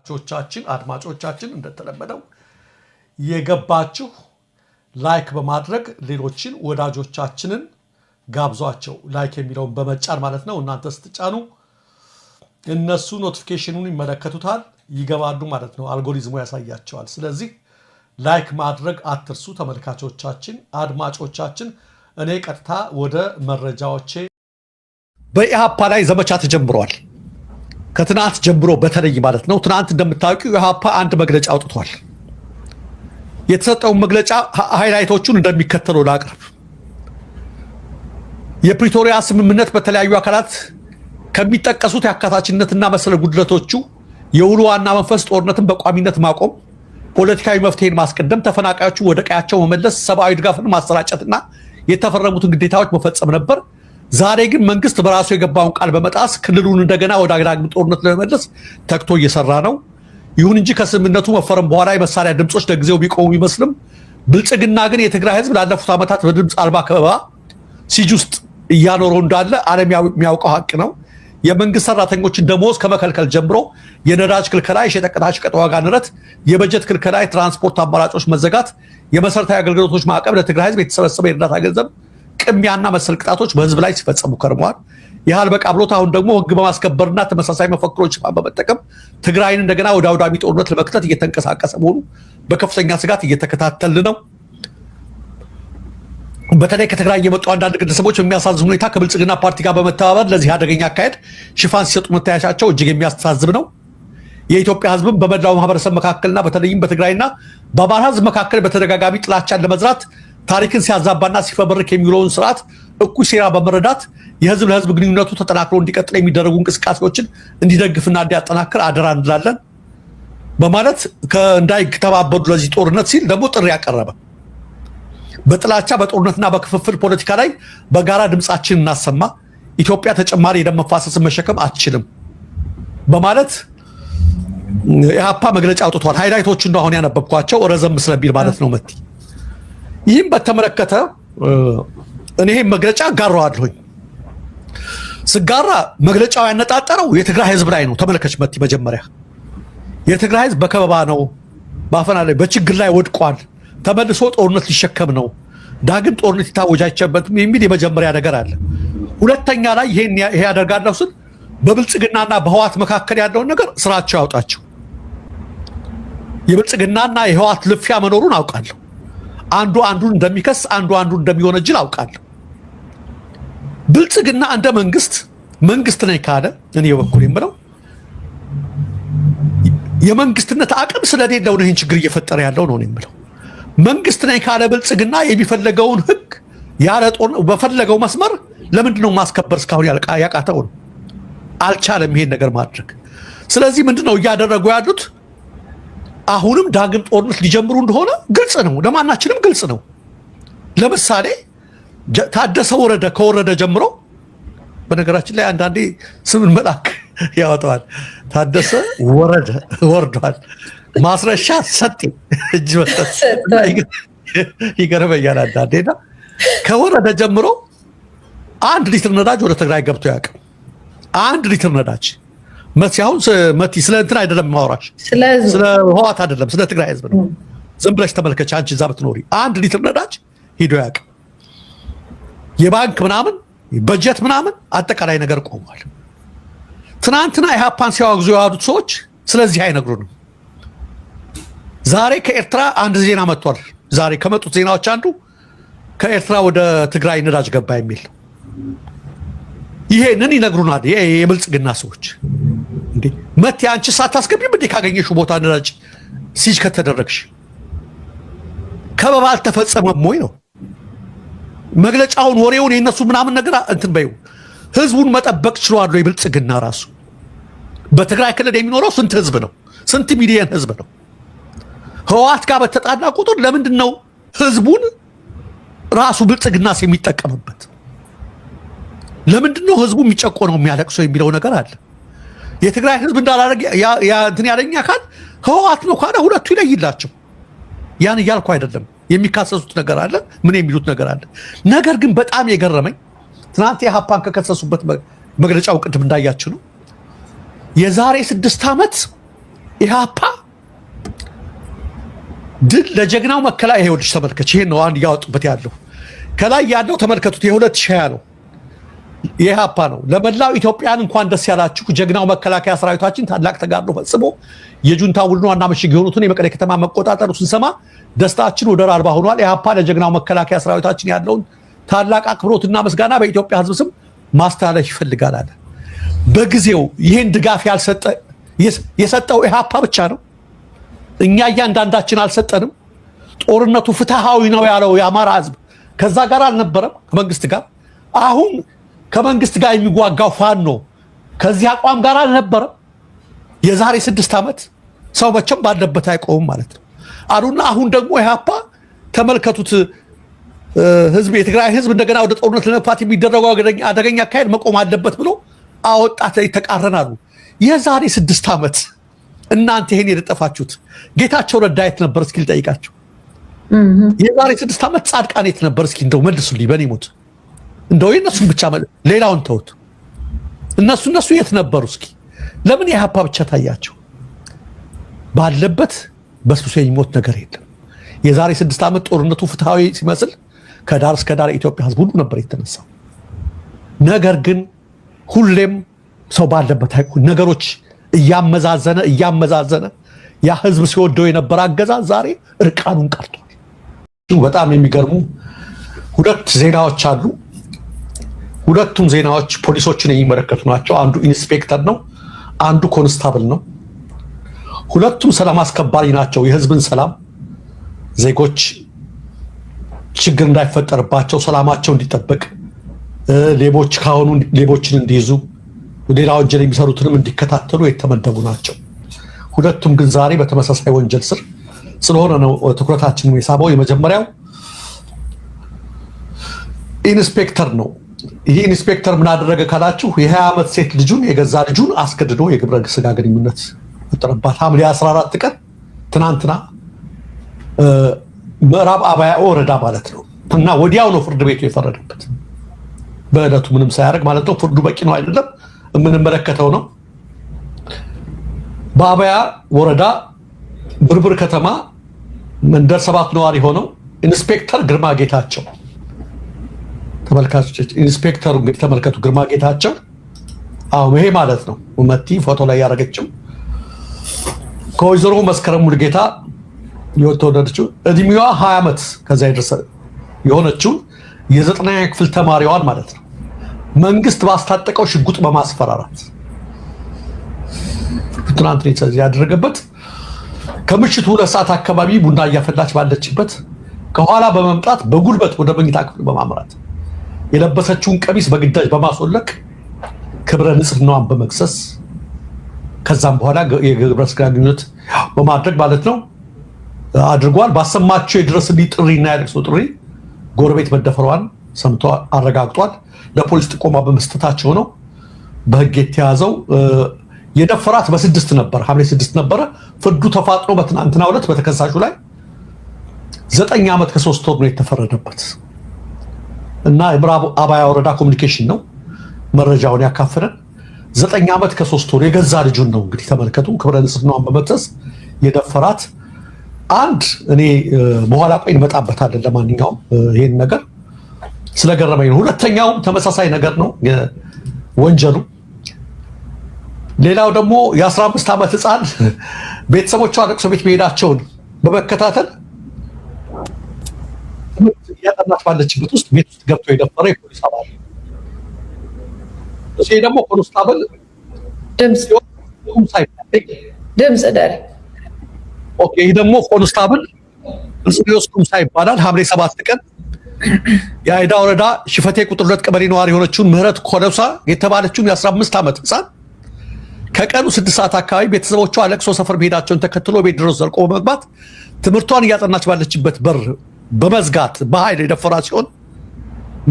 ቾቻችን አድማጮቻችን እንደተለመደው የገባችሁ ላይክ በማድረግ ሌሎችን ወዳጆቻችንን ጋብዟቸው ላይክ የሚለውን በመጫን ማለት ነው። እናንተ ስትጫኑ እነሱ ኖቲፊኬሽኑን ይመለከቱታል ይገባሉ ማለት ነው። አልጎሪዝሙ ያሳያቸዋል። ስለዚህ ላይክ ማድረግ አትርሱ ተመልካቾቻችን አድማጮቻችን። እኔ ቀጥታ ወደ መረጃዎቼ በኢሃፓ ላይ ዘመቻ ተጀምሯል። ከትናንት ጀምሮ በተለይ ማለት ነው። ትናንት እንደምታውቁ ኢሃፓ አንድ መግለጫ አውጥቷል። የተሰጠው መግለጫ ሃይላይቶቹን እንደሚከተለው ላቅርብ። የፕሪቶሪያ ስምምነት በተለያዩ አካላት ከሚጠቀሱት የአካታችነትና መሰለ ጉድለቶቹ የውሉ ዋና መንፈስ ጦርነትን በቋሚነት ማቆም፣ ፖለቲካዊ መፍትሄን ማስቀደም፣ ተፈናቃዮቹ ወደ ቀያቸው መመለስ፣ ሰብአዊ ድጋፍን ማሰራጨትና የተፈረሙትን ግዴታዎች መፈጸም ነበር። ዛሬ ግን መንግስት በራሱ የገባውን ቃል በመጣስ ክልሉን እንደገና ወደ አገዳግም ጦርነት ለመመለስ ተክቶ እየሰራ ነው። ይሁን እንጂ ከስምምነቱ መፈረም በኋላ የመሳሪያ ድምጾች ለጊዜው ቢቆሙ ቢመስልም ብልጽግና ግን የትግራይ ህዝብ ላለፉት ዓመታት በድምፅ አልባ ከበባ ሲጅ ውስጥ እያኖረው እንዳለ ዓለም የሚያውቀው ሀቅ ነው። የመንግስት ሰራተኞችን ደሞዝ ከመከልከል ጀምሮ የነዳጅ ክልከላ፣ የሸቀጣሸቀጥ ዋጋ ንረት፣ የበጀት ክልከላ፣ የትራንስፖርት አማራጮች መዘጋት፣ የመሰረታዊ አገልግሎቶች ማዕቀብ፣ ለትግራይ ህዝብ የተሰበሰበ የእርዳታ ገንዘብ ቅሚያና መሰል ቅጣቶች በህዝብ ላይ ሲፈጸሙ ከርመዋል። ይህ በቃ ብሎት አሁን ደግሞ ህግ በማስከበርና ተመሳሳይ መፈክሮች በመጠቀም ትግራይን እንደገና ወደ አውዳሚ ጦርነት ለመክተት እየተንቀሳቀሰ መሆኑ በከፍተኛ ስጋት እየተከታተል ነው። በተለይ ከትግራይ የመጡ አንዳንድ ግለሰቦች በሚያሳዝን ሁኔታ ከብልጽግና ፓርቲ ጋር በመተባበር ለዚህ አደገኛ አካሄድ ሽፋን ሲሰጡ መታየታቸው እጅግ የሚያስተዛዝብ ነው። የኢትዮጵያ ህዝብም በመላው ማህበረሰብ መካከልና በተለይም በትግራይና በአማራ ህዝብ መካከል በተደጋጋሚ ጥላቻን ለመዝራት ታሪክን ሲያዛባና ሲፈበርክ የሚውለውን ስርዓት እኩይ ሴራ በመረዳት የህዝብ ለህዝብ ግንኙነቱ ተጠናክሮ እንዲቀጥል የሚደረጉ እንቅስቃሴዎችን እንዲደግፍና እንዲያጠናክር አደራ እንላለን በማለት እንዳይተባበሩ ለዚህ ጦርነት ሲል ደግሞ ጥሪ ያቀረበ። በጥላቻ በጦርነትና በክፍፍል ፖለቲካ ላይ በጋራ ድምጻችን እናሰማ፣ ኢትዮጵያ ተጨማሪ የደም መፋሰስን መሸከም አትችልም በማለት ኢሃፓ መግለጫ አውጥቷል። ሃይላይቶቹ ነው አሁን ያነበብኳቸው ረዘም ስለሚል ማለት ነው። መቲ ይህም በተመለከተ እኔ መግለጫ ጋራዋለሁኝ። ስጋራ መግለጫው ያነጣጠረው የትግራይ ህዝብ ላይ ነው። ተመለከች መቲ፣ መጀመሪያ የትግራይ ህዝብ በከበባ ነው፣ ባፈና ላይ በችግር ላይ ወድቋል፣ ተመልሶ ጦርነት ሊሸከም ነው፣ ዳግም ጦርነት ይታወጅ አይቻልም የሚል የመጀመሪያ ነገር አለ። ሁለተኛ ላይ ይሄ ያደርጋለሁ ስል በብልጽግናና በህዋት መካከል ያለውን ነገር ስራቸው ያውጣቸው። የብልጽግናና የህዋት ልፊያ መኖሩን አውቃለሁ። አንዱ አንዱን እንደሚከስ አንዱ አንዱን እንደሚወነጅል አውቃለሁ። ብልጽግና እንደ መንግስት ነኝ ካለ እኔ በኩል የምለው የመንግስትነት አቅም ስለሌለው ነው ይህን ችግር እየፈጠረ ያለው ነው የምለው። መንግስት ነኝ ካለ ብልጽግና የሚፈለገውን ህግ ያለ ጦር በፈለገው መስመር ለምንድነው ማስከበር እስካሁን ያቃተው ነው? አልቻለም ይሄን ነገር ማድረግ። ስለዚህ ምንድነው እያደረጉ ያሉት? አሁንም ዳግም ጦርነት ሊጀምሩ እንደሆነ ግልጽ ነው፣ ለማናችንም ግልጽ ነው። ለምሳሌ ታደሰ ወረደ ከወረደ ጀምሮ በነገራችን ላይ አንዳንዴ ስምን መልአክ ያወጣዋል። ታደሰ ወርዷል፣ ማስረሻ ሰጤ እጅ መስጠት ይገርመኛል አንዳንዴና ከወረደ ጀምሮ 1 ሊትር ነዳጅ ወደ ትግራይ ገብቶ ያውቅም። 1 ሊትር ነዳጅ መቲ ስለ እንትን አይደለም ማውራሽ፣ ስለ ህዋት አይደለም፣ ስለ ትግራይ ህዝብ ነው። ዝም ብለሽ ተመልከች አንቺ እዛ ብትኖሪ 1 ሊትር ነዳጅ ሂዶ ያውቅም። የባንክ ምናምን በጀት ምናምን አጠቃላይ ነገር ቆሟል። ትናንትና ኢሃፓን ሲያወግዙ የዋሉት ሰዎች ስለዚህ አይነግሩንም። ዛሬ ከኤርትራ አንድ ዜና መጥቷል። ዛሬ ከመጡት ዜናዎች አንዱ ከኤርትራ ወደ ትግራይ ነዳጅ ገባ የሚል ይሄንን ይነግሩናል የብልጽግና ሰዎች። እንዴ መቲ አንቺ ሳታስገቢም እንዴ ካገኘሽው ቦታ ነዳጅ ሲጅ ከተደረግሽ ከበባ አልተፈጸመም ወይ ነው መግለጫውን፣ ወሬውን የነሱ ምናምን ነገር እንትን በይው። ህዝቡን መጠበቅ ችሏል የብልጽግና ራሱ። በትግራይ ክልል የሚኖረው ስንት ህዝብ ነው? ስንት ሚሊዮን ህዝብ ነው? ህዋት ጋር በተጣላ ቁጥር ለምንድን ነው ህዝቡን ራሱ ብልጽግናስ የሚጠቀምበት? ለምንድን ነው ህዝቡ የሚጨቆነው የሚያለቅሰው የሚለው ነገር አለ። የትግራይ ህዝብ እንዳላረግ እንትን ያለኛ ካል ህዋት ነው ካለ ሁለቱ ይለይላቸው። ያን እያልኩ አይደለም። የሚካሰሱት ነገር አለ፣ ምን የሚሉት ነገር አለ። ነገር ግን በጣም የገረመኝ ትናንት የኢሃፓን ከከሰሱበት መግለጫው ቅድም እንዳያችሁ ነው። የዛሬ 6 ዓመት ኢህአፓ ድል ለጀግናው መከላከያ ይኸውልሽ ተመልከች። ይሄን ነው አንድ ያወጡበት ያለው ከላይ ያለው ተመልከቱት። የ2020 ነው የኢህአፓ ነው። ለመላው ኢትዮጵያን እንኳን ደስ ያላችሁ። ጀግናው መከላከያ ሰራዊታችን ታላቅ ተጋድሎ ፈጽሞ የጁንታ ቡድኑ ዋና ምሽግ የሆኑትን የመቀሌ ከተማ መቆጣጠሩ ስንሰማ ደስታችን ወደር አልባ ሆኗል። ኢህአፓ ለጀግናው መከላከያ ሰራዊታችን ያለውን ታላቅ አክብሮትና ምስጋና በኢትዮጵያ ሕዝብ ስም ማስተላለፍ ይፈልጋል አለ። በጊዜው ይህን ድጋፍ የሰጠው ኢህአፓ ብቻ ነው። እኛ እያንዳንዳችን አልሰጠንም። ጦርነቱ ፍትሃዊ ነው ያለው የአማራ ሕዝብ ከዛ ጋር አልነበረም ከመንግስት ጋር። አሁን ከመንግስት ጋር የሚዋጋው ፋኖ ከዚህ አቋም ጋር አልነበረም። የዛሬ 6 ዓመት ሰው መቼም ባለበት አይቆምም ማለት ነው አሉና አሁን ደግሞ ኢህአፓ ተመልከቱት። ህዝብ የትግራይ ህዝብ እንደገና ወደ ጦርነት ለመግፋት የሚደረገው አደገኛ አካሄድ መቆም አለበት ብሎ አወጣት ላይ ተቃረናሉ። የዛሬ 6 ዓመት እናንተ ይሄን የለጠፋችሁት ጌታቸው ረዳ የት ነበር? እስኪ ልጠይቃችሁ። የዛሬ 6 ዓመት ጻድቃን የት ነበር? እስኪ እንደው መልሱልኝ። በኔ ሞት እንደው የነሱን ብቻ ሌላውን ተውት። እነሱ የት ነበሩ? እስኪ ለምን የኢህአፓ ብቻ ታያቸው? ባለበት በስብሶ የሚሞት ነገር የለም። የዛሬ 6 ዓመት ጦርነቱ ፍትሃዊ ሲመስል ከዳር እስከ ዳር የኢትዮጵያ ህዝብ ሁሉ ነበር የተነሳው። ነገር ግን ሁሌም ሰው ባለበት አይቆም። ነገሮች እያመዛዘነ ያ ህዝብ ሲወደው የነበረ አገዛዝ ዛሬ እርቃኑን ቀርቷል። በጣም የሚገርሙ 2 ዜናዎች አሉ። ሁለቱም ዜናዎች ፖሊሶችን የሚመለከቱ ናቸው። አንዱ ኢንስፔክተር ነው፣ አንዱ ኮንስታብል ነው። ሁለቱም ሰላም አስከባሪ ናቸው። የህዝብን ሰላም ዜጎች ችግር እንዳይፈጠርባቸው ሰላማቸው እንዲጠበቅ ሌቦች ካሁኑ ሌቦችን እንዲይዙ ሌላ ወንጀል የሚሰሩትንም እንዲከታተሉ የተመደቡ ናቸው። ሁለቱም ግን ዛሬ በተመሳሳይ ወንጀል ስር ስለሆነ ነው ትኩረታችንን የሳበው። የመጀመሪያው ኢንስፔክተር ነው። ይህ ኢንስፔክተር ምን አደረገ ካላችሁ የ20 ዓመት ሴት ልጁን የገዛ ልጁን አስገድዶ የግብረ ስጋ ግንኙነት ፈጠረባት። ሐምሌ 14 ቀን ትናንትና ምዕራብ አባያ ወረዳ ማለት ነው። እና ወዲያው ነው ፍርድ ቤቱ የፈረደበት በዕለቱ ምንም ሳያደርግ ማለት ነው። ፍርዱ በቂ ነው አይደለም የምንመለከተው ነው። በአባያ ወረዳ ብርብር ከተማ መንደር 7 ነዋሪ ሆነው ኢንስፔክተር ግርማ ጌታቸው ተመልካቾች፣ ኢንስፔክተሩ እንግዲህ ተመልከቱ፣ ግርማ ጌታቸው ይሄ ማለት ነው መቲ ፎቶ ላይ ያደረገችው ከወይዘሮ መስከረም ሙሉጌታ የተወለደችው እድሜዋ 20 ዓመት ከዛ ይደርሰ የሆነችው የ9ኛ ክፍል ተማሪዋን ማለት ነው መንግስት ባስታጠቀው ሽጉጥ በማስፈራራት ትናንት ነው ያደረገበት። ከምሽቱ 2 ሰዓት አካባቢ ቡና እያፈላች ባለችበት ከኋላ በመምጣት በጉልበት ወደ መኝታ ክፍል በማምራት የለበሰችውን ቀሚስ በግዳጅ በማስወለቅ ክብረ ንጽህናዋን በመክሰስ ከዛም በኋላ የግብረ ስጋ ግንኙነት በማድረግ ማለት ነው አድርጓል። ባሰማቸው የድረስልኝ ጥሪና የለቅሶ ጥሪ ጎረቤት መደፈሯን ሰምቶ አረጋግጧል። ለፖሊስ ጥቆማ በመስጠታቸው ነው በህግ የተያዘው። የደፈራት በ6 ነበር፣ ሐምሌ 6 ነበረ። ፍርዱ ተፋጥኖ በትናንትናው ዕለት በተከሳሹ ላይ 9 ዓመት ከ3 ወር ነው የተፈረደበት እና የምዕራብ አባያ ወረዳ ኮሚኒኬሽን ነው መረጃውን ያካፈለን። 9 ዓመት ከ3 ወር የገዛ ልጁን ነው እንግዲህ ተመልከቱ፣ ክብረ ንጽህናዋን በመጥሰስ የደፈራት። አንድ እኔ በኋላ ቆይ እንመጣበታለን። ለማንኛውም ይሄን ነገር ስለገረመኝ ነው። ሁለተኛው ተመሳሳይ ነገር ነው ወንጀሉ። ሌላው ደግሞ የ15 ዓመት ህፃን ቤተሰቦቿ ለቅሶ ቤት መሄዳቸውን በመከታተል ያጠናች ባለችበት ውስጥ ቤት ውስጥ ገብቶ የደፈረ የፖሊስ አባል እሱ ደግሞ ኮንስታብል ድምጽ ደር ኦኬ። ይሄ ደግሞ ኮንስታብል እንስሪዮስ ኩምሳ ይባላል። ሐምሌ 7 ቀን የአይዳ ወረዳ ሽፈቴ ቁጥር 2 ቀበሌ ነዋሪ የሆነችውን ምህረት ኮለሳ የተባለችውን የ15 ዓመት ህፃን ከቀኑ 6 ሰዓት አካባቢ ቤተሰቦቿ ለቅሶ ሰፈር መሄዳቸውን ተከትሎ ቤት ድረስ ዘልቆ በመግባት ትምህርቷን እያጠናች ባለችበት በር በመዝጋት በኃይል የደፈራ ሲሆን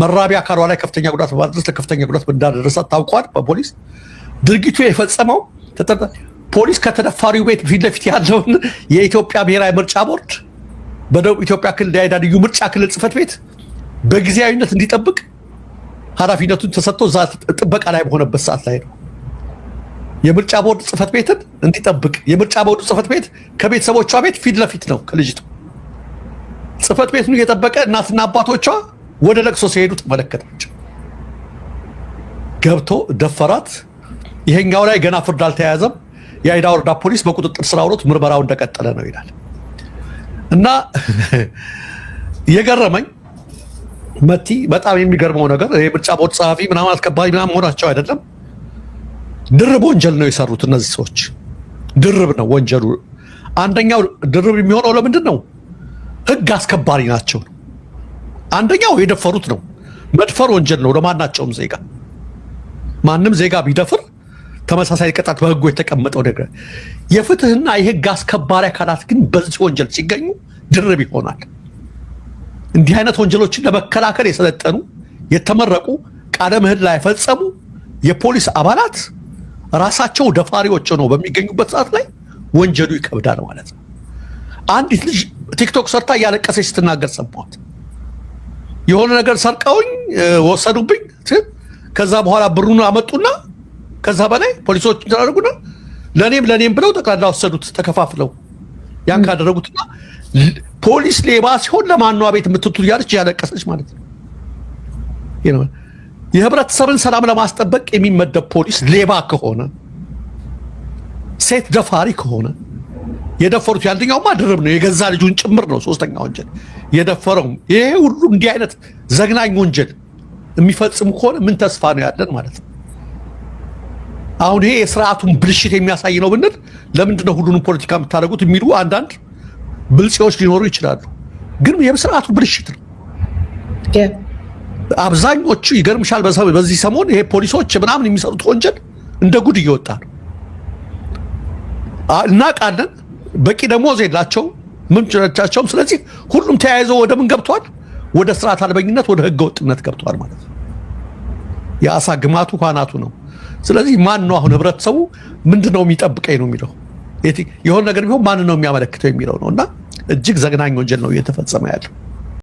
መራቢያ አካሏ ላይ ከፍተኛ ጉዳት በማድረስ ለከፍተኛ ጉዳት እንዳደረሳት ታውቋል በፖሊስ። ድርጊቱ የፈጸመው ፖሊስ ከተደፋሪው ቤት ፊት ለፊት ያለውን የኢትዮጵያ ብሔራዊ ምርጫ ቦርድ በደቡብ ኢትዮጵያ ክልል የአይዳ ልዩ ምርጫ ክልል ጽሕፈት ቤት በጊዜያዊነት እንዲጠብቅ ኃላፊነቱን ተሰጥቶ እዛ ጥበቃ ላይ በሆነበት ሰዓት ላይ ነው። የምርጫ ቦርድ ጽህፈት ቤትን እንዲጠብቅ የምርጫ ቦርድ ጽህፈት ቤት ከቤተሰቦቿ ቤት ፊት ለፊት ነው ከልጅቱ ጽህፈት ቤቱን እየጠበቀ እናትና አባቶቿ ወደ ለቅሶ ሲሄዱ ተመለከታቸው። ገብቶ ደፈራት። ይሄኛው ላይ ገና ፍርድ አልተያያዘም። የአይዳ ወረዳ ፖሊስ በቁጥጥር ስር አውሎት ምርመራው እንደቀጠለ ነው ይላል። እና የገረመኝ መቲ በጣም የሚገርመው ነገር የምርጫ ቦርድ ጸሐፊ ምናምን አስከባሪ ምናምን መሆናቸው አይደለም፣ ድርብ ወንጀል ነው የሰሩት እነዚህ ሰዎች። ድርብ ነው ወንጀሉ። አንደኛው ድርብ የሚሆነው ለምንድን ነው? ህግ አስከባሪ ናቸው። አንደኛው የደፈሩት ነው። መድፈር ወንጀል ነው ለማናቸውም ዜጋ። ማንም ዜጋ ቢደፍር ተመሳሳይ ቅጣት በህጉ የተቀመጠው ነገር። የፍትህና የህግ አስከባሪ አካላት ግን በዚህ ወንጀል ሲገኙ ድርብ ይሆናል። እንዲህ አይነት ወንጀሎችን ለመከላከል የሰለጠኑ የተመረቁ ቃለ ምህላ የፈጸሙ የፖሊስ አባላት ራሳቸው ደፋሪዎች ሆነው በሚገኙበት ሰዓት ላይ ወንጀሉ ይከብዳል ማለት ነው። አንዲት ልጅ ቲክቶክ ሰርታ እያለቀሰች ስትናገር ሰማሁት። የሆነ ነገር ሰርቀውኝ ወሰዱብኝ፣ ከዛ በኋላ ብሩን አመጡና ከዛ በላይ ፖሊሶች ተደረጉና ለኔም ብለው ጠቅላላ ወሰዱት ተከፋፍለው። ያን ካደረጉትና ፖሊስ ሌባ ሲሆን ለማንዋ ቤት የምትቱ እያለች እያለቀሰች ማለት ነው። የህብረተሰብን ሰላም ለማስጠበቅ የሚመደብ ፖሊስ ሌባ ከሆነ ሴት ደፋሪ ከሆነ የደፈሩት ያንደኛውማ ድርብ ነው፣ የገዛ ልጁን ጭምር ነው ሶስተኛ ወንጀል የደፈረው። ይሄ ሁሉ እንዲህ አይነት ዘግናኝ ወንጀል የሚፈጽሙ ከሆነ ምን ተስፋ ነው ያለን ማለት ነው? አሁን ይሄ የስርዓቱን ብልሽት የሚያሳይ ነው ብንል ለምንድን ነው ሁሉንም ፖለቲካ የምታደርጉት የሚሉ አንዳንድ ብልጽዎች ሊኖሩ ይችላሉ። ግን የስርዓቱ ብልሽት ነው። አብዛኞቹ ይገርምሻል፣ በዚህ ሰሞን ይሄ ፖሊሶች ምናምን የሚሰሩት ወንጀል እንደ ጉድ እየወጣ ነው። እናውቃለን። በቂ ደሞዝ የላቸውም፣ ምንጮቻቸውም። ስለዚህ ሁሉም ተያይዘው ወደ ምን ገብቷል? ወደ ስርዓት አልበኝነት፣ ወደ ህገ ወጥነት ገብቷል ማለት ነው። የአሳ ግማቱ ካናቱ ነው። ስለዚህ ማን ነው አሁን ህብረተሰቡ ምንድን ነው የሚጠብቀኝ ነው የሚለው? የሆነ ነገር ቢሆን ማን ነው የሚያመለክተው የሚለው ነው። እና እጅግ ዘግናኝ ወንጀል ነው እየተፈጸመ ያለው።